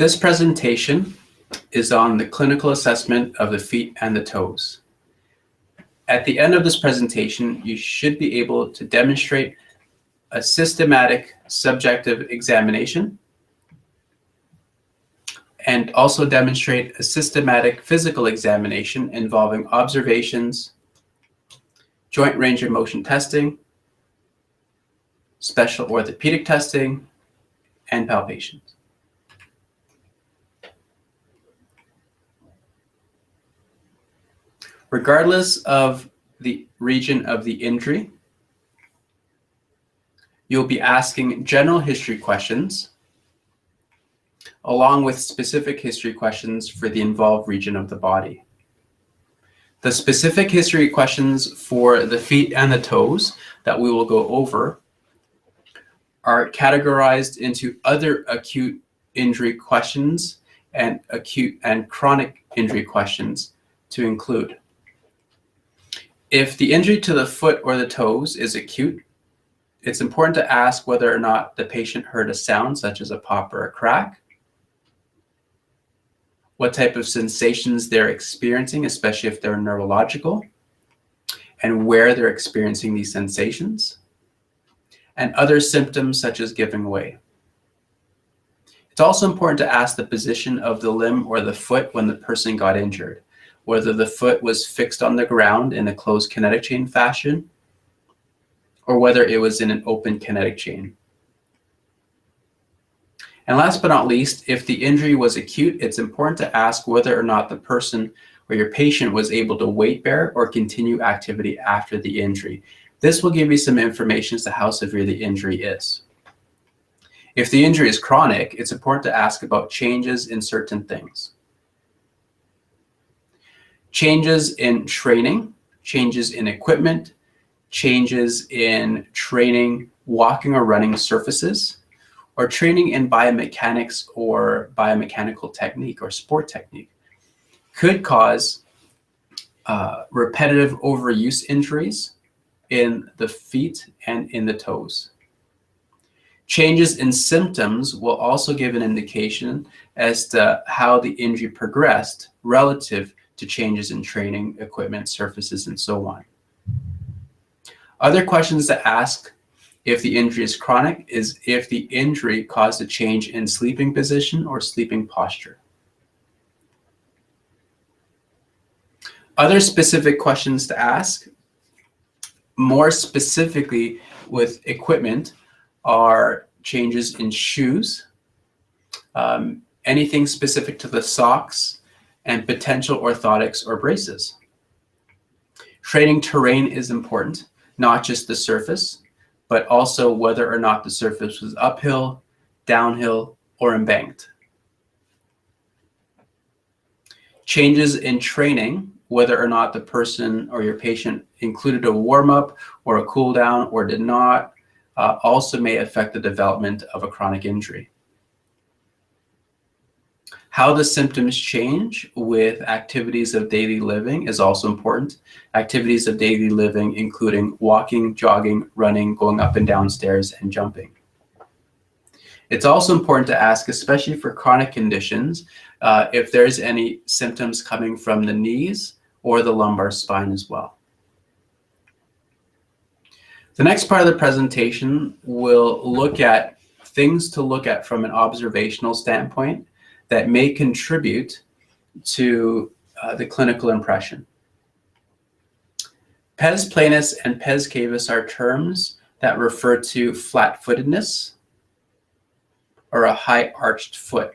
This presentation is on the clinical assessment of the feet and the toes. At the end of this presentation, you should be able to demonstrate a systematic subjective examination and also demonstrate a systematic physical examination involving observations, joint range of motion testing, special orthopedic testing, and palpations. Regardless of the region of the injury, you'll be asking general history questions along with specific history questions for the involved region of the body. The specific history questions for the feet and the toes that we will go over are categorized into other acute injury questions and acute and chronic injury questions to include. If the injury to the foot or the toes is acute, it's important to ask whether or not the patient heard a sound such as a pop or a crack, what type of sensations they're experiencing, especially if they're neurological, and where they're experiencing these sensations, and other symptoms such as giving way. It's also important to ask the position of the limb or the foot when the person got injured, whether the foot was fixed on the ground in a closed kinetic chain fashion, or whether it was in an open kinetic chain. And last but not least, if the injury was acute, it's important to ask whether or not the person or your patient was able to weight bear or continue activity after the injury. This will give you some information as to how severe the injury is. If the injury is chronic, it's important to ask about changes in certain things. Changes in training, changes in equipment, changes in training, walking or running surfaces, or training in biomechanics or biomechanical technique or sport technique could cause repetitive overuse injuries in the feet and in the toes. Changes in symptoms will also give an indication as to how the injury progressed relative to changes in training, equipment, surfaces, and so on. Other questions to ask if the injury is chronic is if the injury caused a change in sleeping position or sleeping posture. Other specific questions to ask, more specifically with equipment, are changes in shoes, anything specific to the socks, and potential orthotics or braces. Training terrain is important, not just the surface, but also whether or not the surface was uphill, downhill, or embanked. Changes in training, whether or not the person or your patient included a warm-up or a cool-down or did not, also may affect the development of a chronic injury. How the symptoms change with activities of daily living is also important. Activities of daily living including walking, jogging, running, going up and down stairs, and jumping. It's also important to ask, especially for chronic conditions, if there's any symptoms coming from the knees or the lumbar spine as well. The next part of the presentation will look at things to look at from an observational standpoint that may contribute to the clinical impression. Pes Planus and Pes Cavus are terms that refer to flat-footedness or a high arched foot.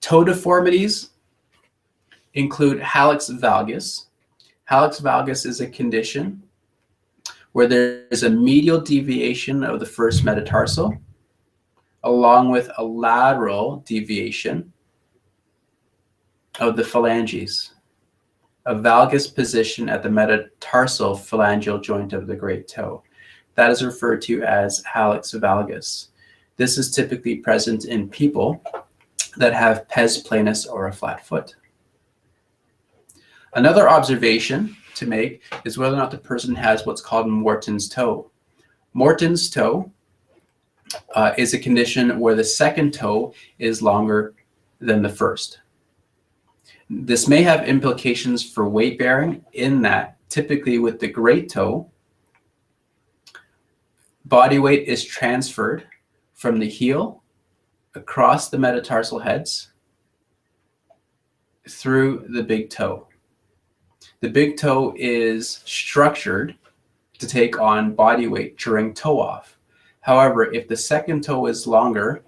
Toe deformities include Hallux Valgus. Hallux Valgus is a condition where there is a medial deviation of the first metatarsal, along with a lateral deviation of the phalanges, a valgus position at the metatarsal phalangeal joint of the great toe. That is referred to as Hallux Valgus. This is typically present in people that have Pes Planus or a flat foot. Another observation to make is whether or not the person has what's called Morton's toe. Morton's toe is a condition where the second toe is longer than the first. This may have implications for weight bearing in that typically with the great toe, body weight is transferred from the heel across the metatarsal heads through the big toe. The big toe is structured to take on body weight during toe off. However, if the second toe is longer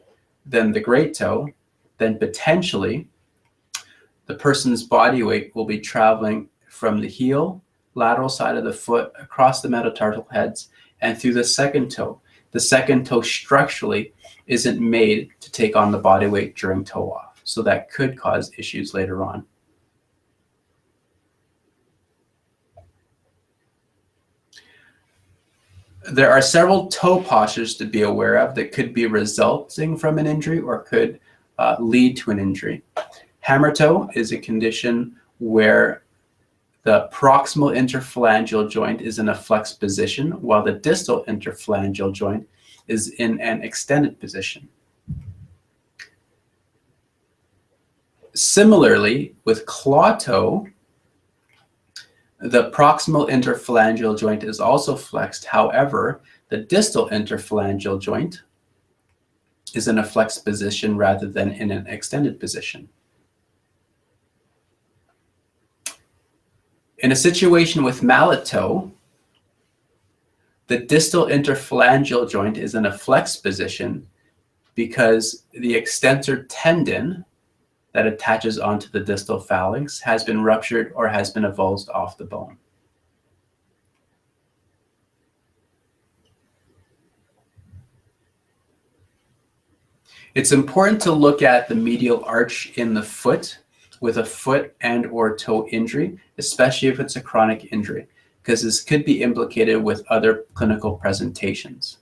than the great toe, then potentially the person's body weight will be traveling from the heel, lateral side of the foot, across the metatarsal heads, and through the second toe. The second toe structurally isn't made to take on the body weight during toe off. So that could cause issues later on. There are several toe postures to be aware of that could be resulting from an injury or could lead to an injury. Hammertoe is a condition where the proximal interphalangeal joint is in a flexed position while the distal interphalangeal joint is in an extended position. Similarly, with claw toe, the proximal interphalangeal joint is also flexed. However, the distal interphalangeal joint is in a flexed position rather than in an extended position. In a situation with mallet toe, the distal interphalangeal joint is in a flexed position because the extensor tendon that attaches onto the distal phalanx has been ruptured or has been avulsed off the bone. It's important to look at the medial arch in the foot with a foot and or toe injury, especially if it's a chronic injury, because this could be implicated with other clinical presentations.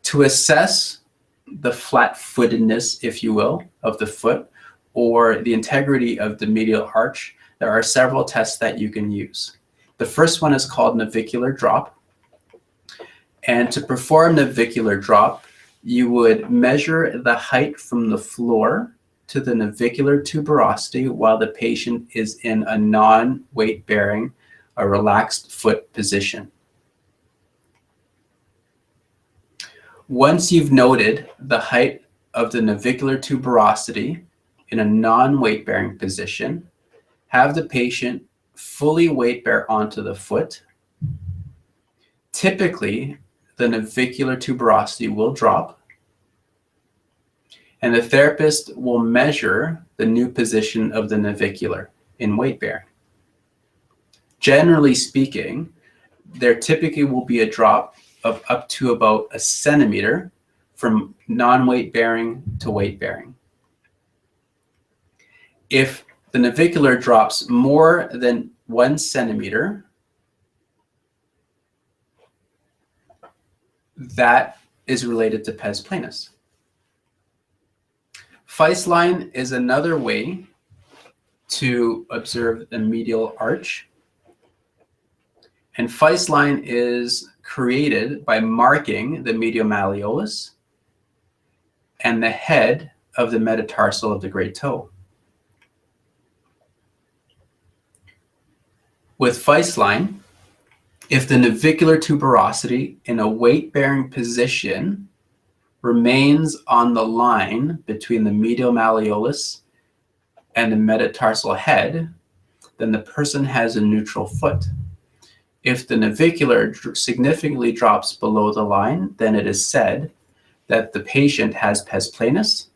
To assess the flat-footedness, if you will, of the foot or the integrity of the medial arch, there are several tests that you can use. The first one is called Navicular Drop. And to perform Navicular Drop, you would measure the height from the floor to the navicular tuberosity while the patient is in a non-weight bearing, a relaxed foot position. Once you've noted the height of the navicular tuberosity in a non-weight bearing position, have the patient fully weight bear onto the foot. Typically, the navicular tuberosity will drop, and the therapist will measure the new position of the navicular in weight bearing. Generally speaking, there typically will be a drop of up to about a centimeter from non-weight bearing to weight bearing. If the navicular drops more than 1 centimeter, that is related to Pes Planus. Feiss Line is another way to observe the medial arch. And Feiss Line is created by marking the medial malleolus and the head of the metatarsal of the great toe. With Feiss Line, if the navicular tuberosity in a weight-bearing position remains on the line between the medial malleolus and the metatarsal head, then the person has a neutral foot. If the navicular significantly drops below the line, then it is said that the patient has Pes Planus.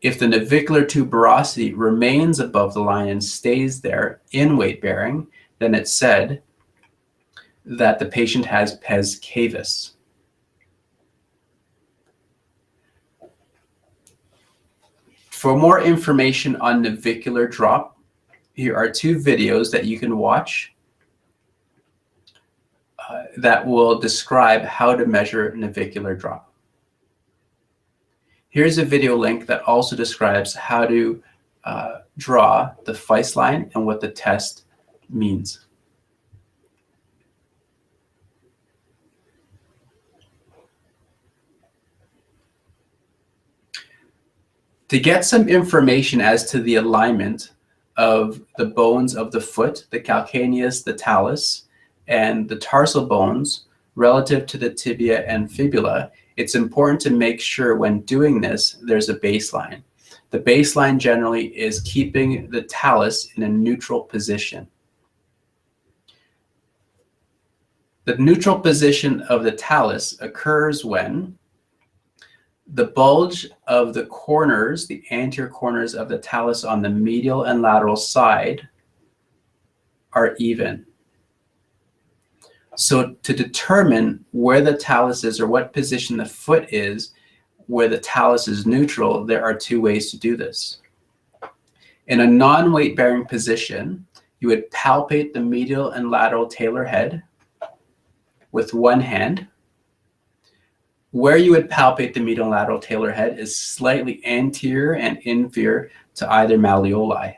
If the navicular tuberosity remains above the line and stays there in weight bearing, then it's said that the patient has Pes Cavus. For more information on navicular drop, here are 2 videos that you can watch that will describe how to measure navicular drop. Here's a video link that also describes how to draw the Feiss line and what the test means. To get some information as to the alignment of the bones of the foot, the calcaneus, the talus, and the tarsal bones relative to the tibia and fibula, it's important to make sure when doing this, there's a baseline. The baseline generally is keeping the talus in a neutral position. The neutral position of the talus occurs when the bulge of the corners, the anterior corners of the talus on the medial and lateral side are even. So to determine where the talus is or what position the foot is, where the talus is neutral, there are two ways to do this. In a non-weight bearing position, you would palpate the medial and lateral talar head with one hand. Where you would palpate the medial and lateral talar head is slightly anterior and inferior to either malleoli.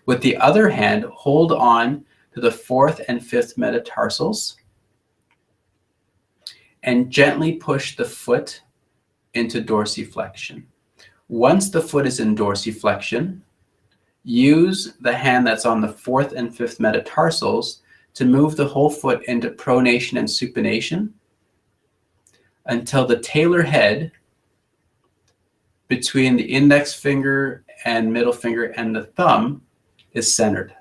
With the other hand, hold on to the fourth and fifth metatarsals and gently push the foot into dorsiflexion. Once the foot is in dorsiflexion, use the hand that's on the fourth and fifth metatarsals to move the whole foot into pronation and supination until the talar head between the index finger and middle finger and the thumb is centered.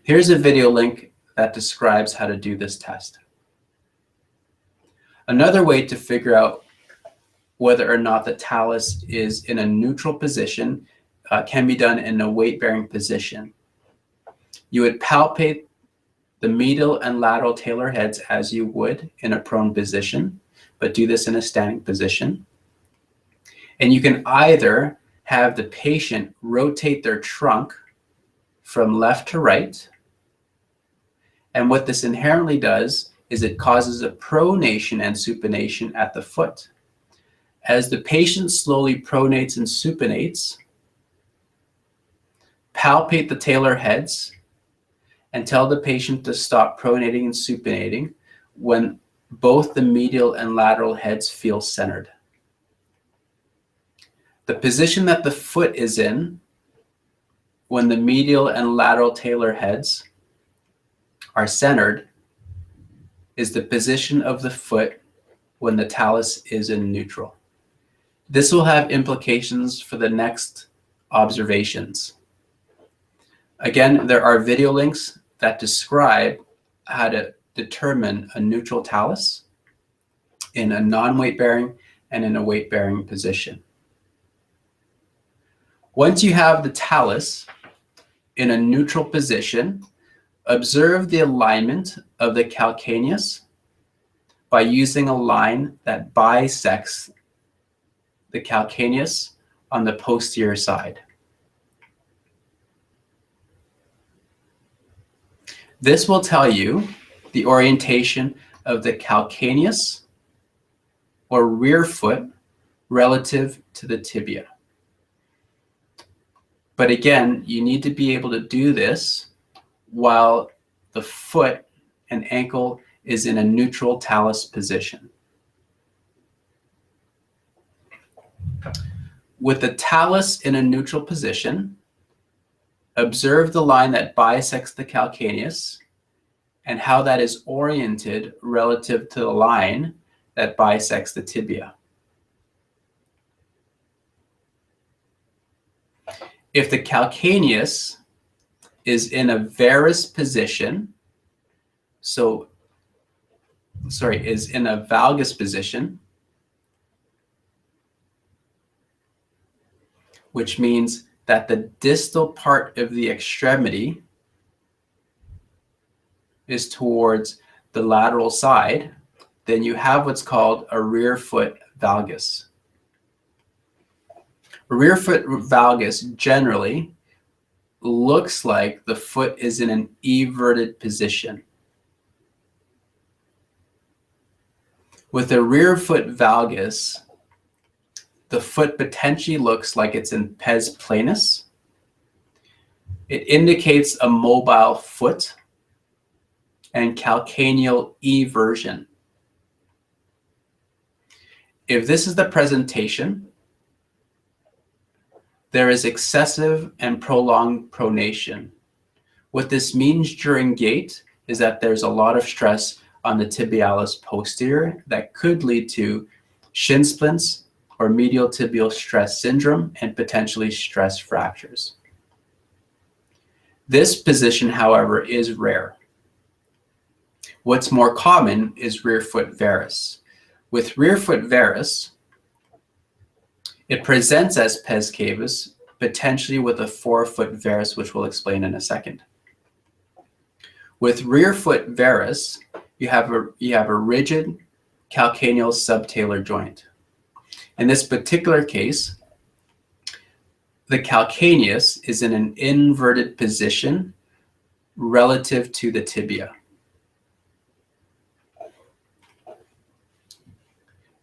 Here's a video link that describes how to do this test. Another way to figure out whether or not the talus is in a neutral position can be done in a weight-bearing position. You would palpate the medial and lateral talar heads as you would in a prone position, but do this in a standing position. And you can either have the patient rotate their trunk from left to right, and what this inherently does is it causes a pronation and supination at the foot. As the patient slowly pronates and supinates, palpate the talar heads and tell the patient to stop pronating and supinating when both the medial and lateral heads feel centered. The position that the foot is in when the medial and lateral talar heads are centered is the position of the foot when the talus is in neutral. This will have implications for the next observations. Again, there are video links that describe how to determine a neutral talus in a non-weight bearing and in a weight bearing position. Once you have the talus in a neutral position, observe the alignment of the calcaneus by using a line that bisects the calcaneus on the posterior side. This will tell you the orientation of the calcaneus or rear foot relative to the tibia. But again, you need to be able to do this while the foot and ankle is in a neutral talus position. With the talus in a neutral position, observe the line that bisects the calcaneus and how that is oriented relative to the line that bisects the tibia. If the calcaneus is in a varus position, is in a valgus position, which means that the distal part of the extremity is towards the lateral side, then you have what's called a rear foot valgus. A rear foot valgus generally looks like the foot is in an everted position. With a rear foot valgus, the foot potentially looks like it's in Pes Planus. It indicates a mobile foot and calcaneal eversion. If this is the presentation, there is excessive and prolonged pronation. What this means during gait is that there's a lot of stress on the tibialis posterior that could lead to shin splints or medial tibial stress syndrome and potentially stress fractures. This position, however, is rare. What's more common is rear foot varus. With rear foot varus, it presents as pes cavus, potentially with a forefoot varus, which we'll explain in a second. With rear foot varus, you have a rigid calcaneal subtalar joint. In this particular case, the calcaneus is in an inverted position relative to the tibia.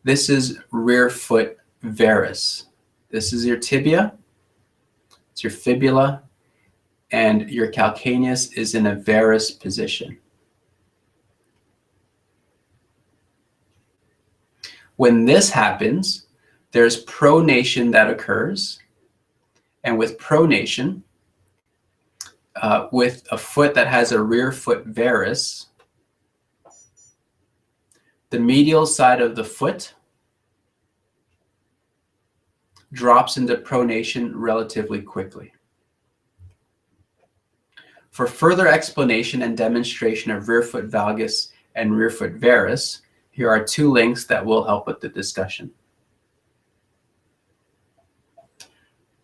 This is rear foot varus. This is your tibia, it's your fibula, and your calcaneus is in a varus position. When this happens, there's pronation that occurs, and with pronation, with a foot that has a rear foot varus, the medial side of the foot drops into pronation relatively quickly. For further explanation and demonstration of rear foot valgus and rear foot varus, here are two links that will help with the discussion.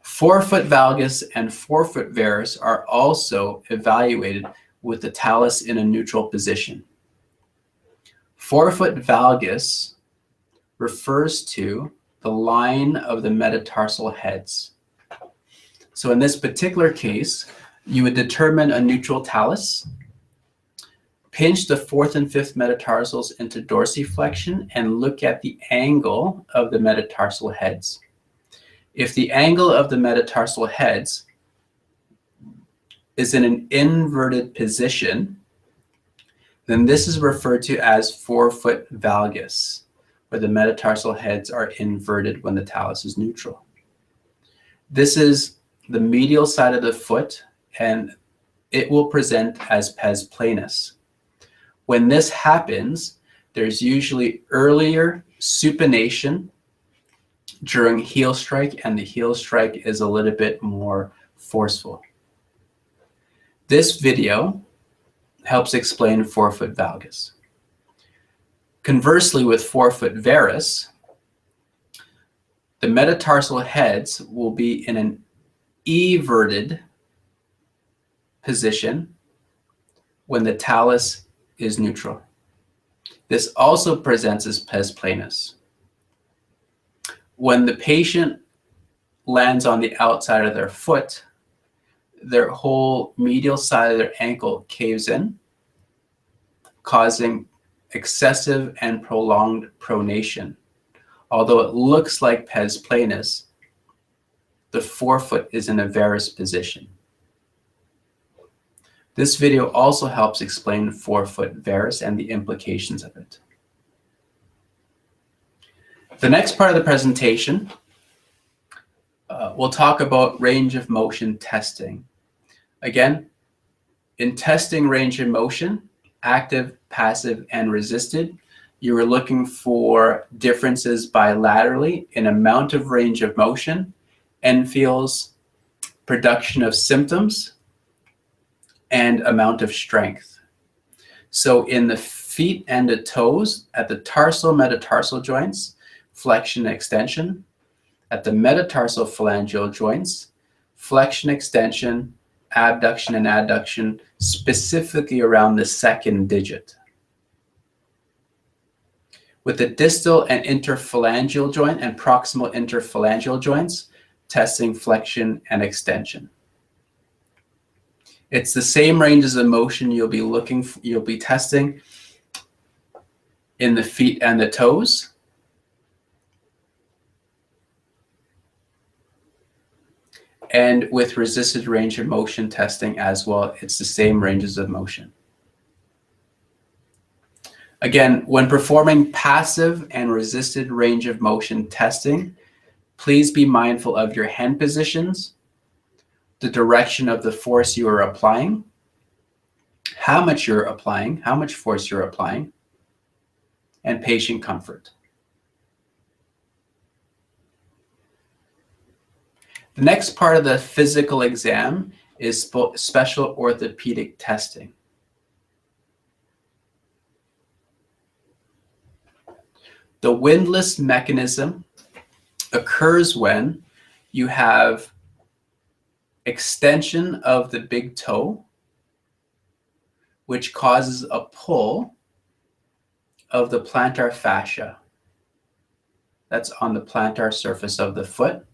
Forefoot valgus and forefoot varus are also evaluated with the talus in a neutral position. Forefoot valgus refers to the line of the metatarsal heads. So in this particular case, you would determine a neutral talus, pinch the fourth and fifth metatarsals into dorsiflexion, and look at the angle of the metatarsal heads. If the angle of the metatarsal heads is in an inverted position, then this is referred to as forefoot valgus, where the metatarsal heads are inverted when the talus is neutral. This is the medial side of the foot, and it will present as Pes Planus. When this happens, there's usually earlier supination during heel strike, and the heel strike is a little bit more forceful. This video helps explain forefoot valgus. Conversely, with forefoot varus, the metatarsal heads will be in an everted position when the talus is neutral. This also presents as Pes Planus. When the patient lands on the outside of their foot, their whole medial side of their ankle caves in, causing excessive and prolonged pronation. Although it looks like Pes Planus, the forefoot is in a varus position. This video also helps explain forefoot varus and the implications of it. The next part of the presentation, we'll talk about range of motion testing. Again, in testing range of motion, active, passive, and resisted, you are looking for differences bilaterally in amount of range of motion, Enfield's production of symptoms, and amount of strength. So in the feet and the toes, at the tarsal metatarsal joints, flexion and extension. At the metatarsal phalangeal joints, flexion, extension, abduction, and adduction, specifically around the second digit. With the distal and interphalangeal joint and proximal interphalangeal joints, testing flexion and extension. It's the same ranges of motion you'll be testing in the feet and the toes. And with resisted range of motion testing as well, it's the same ranges of motion. Again, when performing passive and resisted range of motion testing, please be mindful of your hand positions, the direction of the force you are applying, how much you're applying, how much force you're applying, and patient comfort. The next part of the physical exam is special orthopedic testing. The windlass mechanism occurs when you have extension of the big toe, which causes a pull of the plantar fascia. That's on the plantar surface of the foot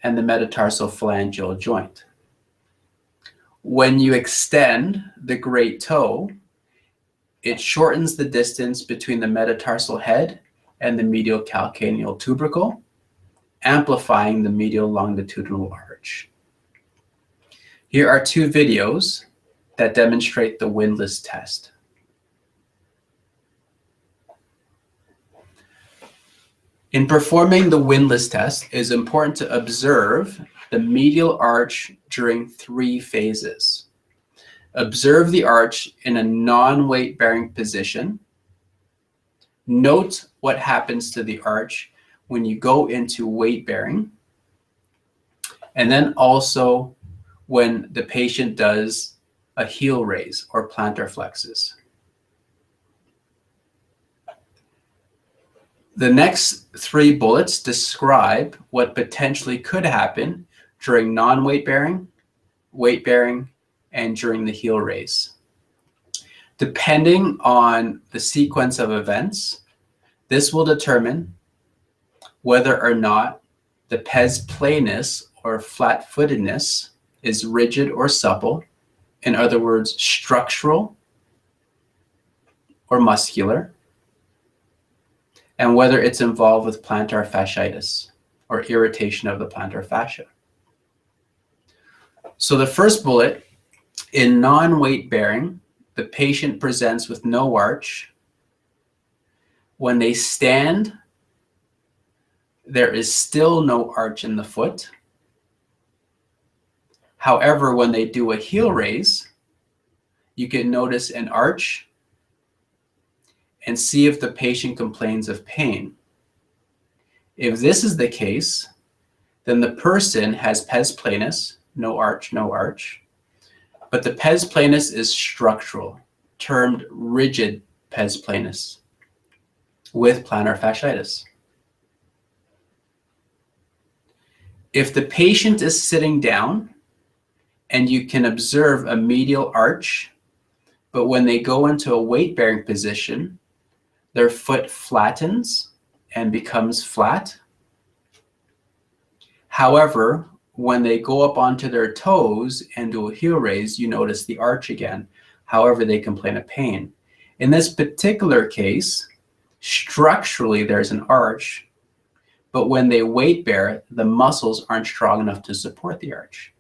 and the metatarsal phalangeal joint. When you extend the great toe, it shortens the distance between the metatarsal head and the medial calcaneal tubercle, amplifying the medial longitudinal arch. Here are two videos that demonstrate the windlass test. In performing the windlass test, it is important to observe the medial arch during 3 phases. Observe the arch in a non-weight bearing position. Note what happens to the arch when you go into weight bearing. And then also when the patient does a heel raise or plantar flexes. The next 3 bullets describe what potentially could happen during non-weight bearing, weight bearing, and during the heel raise. Depending on the sequence of events, this will determine whether or not the Pes Planus or flat-footedness is rigid or supple, in other words, structural or muscular, and whether it's involved with plantar fasciitis or irritation of the plantar fascia. So the first bullet, in non-weight bearing, the patient presents with no arch. When they stand, there is still no arch in the foot. However, when they do a heel raise, you can notice an arch and see if the patient complains of pain. If this is the case, then the person has Pes Planus, no arch, no arch. But the Pes Planus is structural, termed rigid Pes Planus, with plantar fasciitis. If the patient is sitting down and you can observe a medial arch, but when they go into a weight-bearing position, their foot flattens and becomes flat. However, when they go up onto their toes and do a heel raise, you notice the arch again. However, they complain of pain. In this particular case, structurally there's an arch, but when they weight bear, the muscles aren't strong enough to support the arch.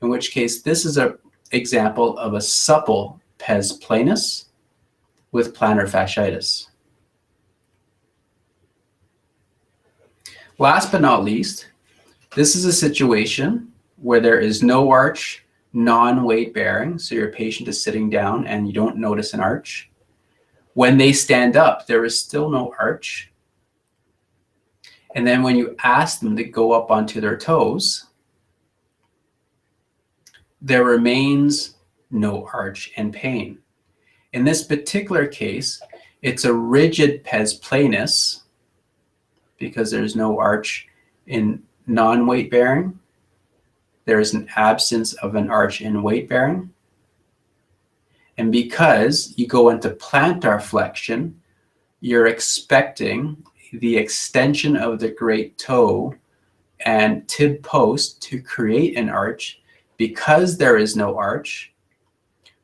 In which case, this is an example of a supple Pes Planus with plantar fasciitis. Last but not least, this is a situation where there is no arch, non-weight bearing, so your patient is sitting down and you don't notice an arch. When they stand up, there is still no arch. And then when you ask them to go up onto their toes, there remains no arch and pain. In this particular case, it's a rigid Pes Planus because there's no arch in non-weight bearing. There is an absence of an arch in weight bearing. And because you go into plantar flexion, you're expecting the extension of the great toe and tib post to create an arch. Because there is no arch,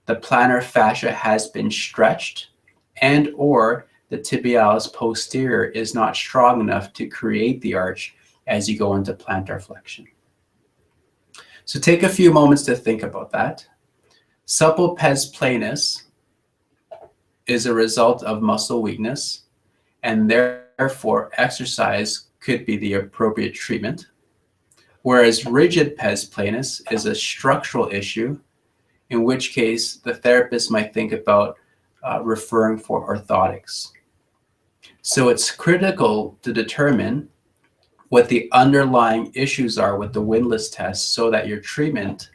the plantar fascia has been stretched and or the tibialis posterior is not strong enough to create the arch as you go into plantar flexion. So take a few moments to think about that. Supple Pes Planus is a result of muscle weakness, and therefore exercise could be the appropriate treatment. Whereas rigid Pes Planus is a structural issue, in which case the therapist might think about referring for orthotics. So it's critical to determine what the underlying issues are with the windlass test so that your treatment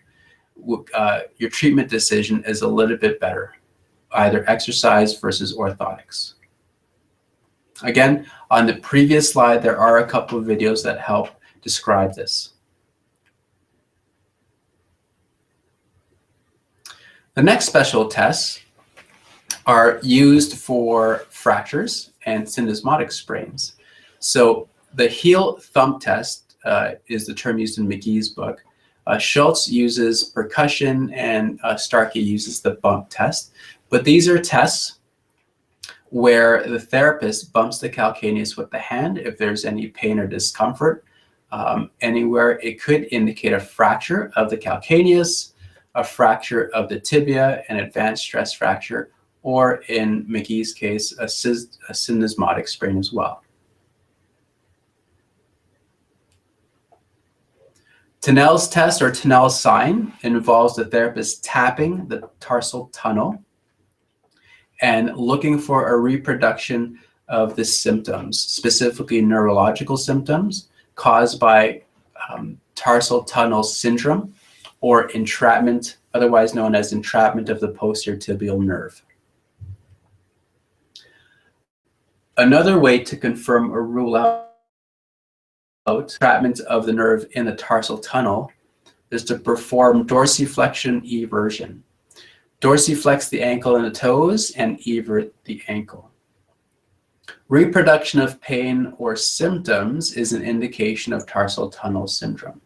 decision is a little bit better, either exercise versus orthotics. Again, on the previous slide, there are a couple of videos that help describe this. The next special tests are used for fractures and syndesmotic sprains. So the heel thump test is the term used in McGee's book. Schultz uses percussion, and Starkey uses the bump test. But these are tests where the therapist bumps the calcaneus with the hand if there's any pain or discomfort anywhere. It could indicate a fracture of the calcaneus, a fracture of the tibia, an advanced stress fracture, or in McGee's case, a syndesmotic sprain as well. Tonnelle's test, or Tonnelle Sign, involves the therapist tapping the tarsal tunnel and looking for a reproduction of the symptoms, specifically neurological symptoms caused by tarsal tunnel syndrome or entrapment, otherwise known as entrapment of the posterior tibial nerve. Another way to confirm or rule out entrapment of the nerve in the tarsal tunnel is to perform dorsiflexion eversion. Dorsiflex the ankle and the toes and evert the ankle. Reproduction of pain or symptoms is an indication of tarsal tunnel syndrome.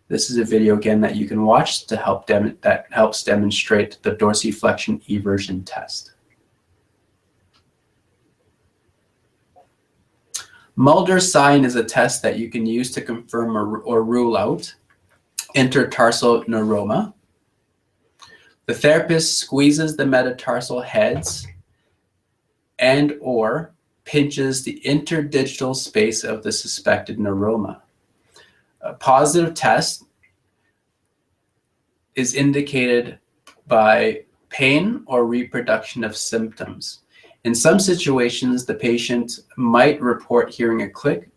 This is a video again that you can watch to help that helps demonstrate the dorsiflexion eversion test. Mulder Sign is a test that you can use to confirm or rule out intertarsal neuroma. The therapist squeezes the metatarsal heads and or pinches the interdigital space of the suspected neuroma. A positive test is indicated by pain or reproduction of symptoms. In some situations, the patient might report hearing a click,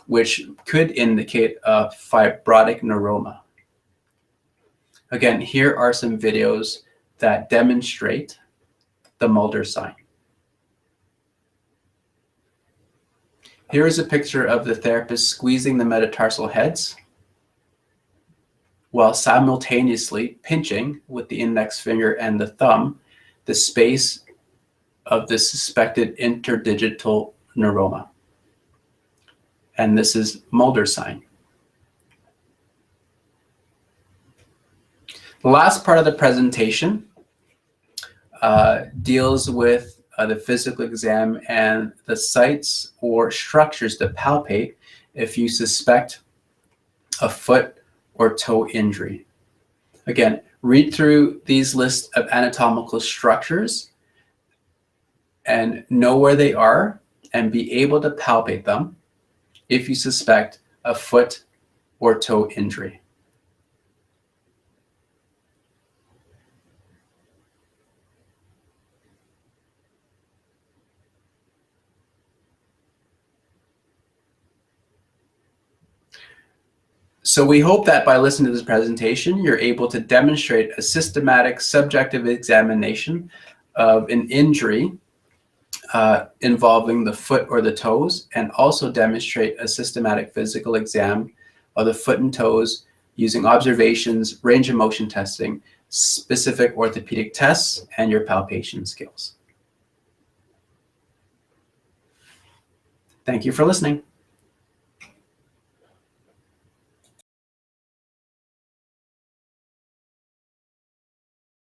which could indicate a fibrotic neuroma. Again, here are some videos that demonstrate the Mulder sign. Here is a picture of the therapist squeezing the metatarsal heads while simultaneously pinching with the index finger and the thumb the space of the suspected interdigital neuroma. And this is Mulder sign. The last part of the presentation deals with the physical exam and the sites or structures to palpate if you suspect a foot or toe injury. Again, read through these lists of anatomical structures and know where they are and be able to palpate them if you suspect a foot or toe injury. So we hope that by listening to this presentation, you're able to demonstrate a systematic subjective examination of an injury involving the foot or the toes, and also demonstrate a systematic physical exam of the foot and toes using observations, range of motion testing, specific orthopedic tests, and your palpation skills. Thank you for listening.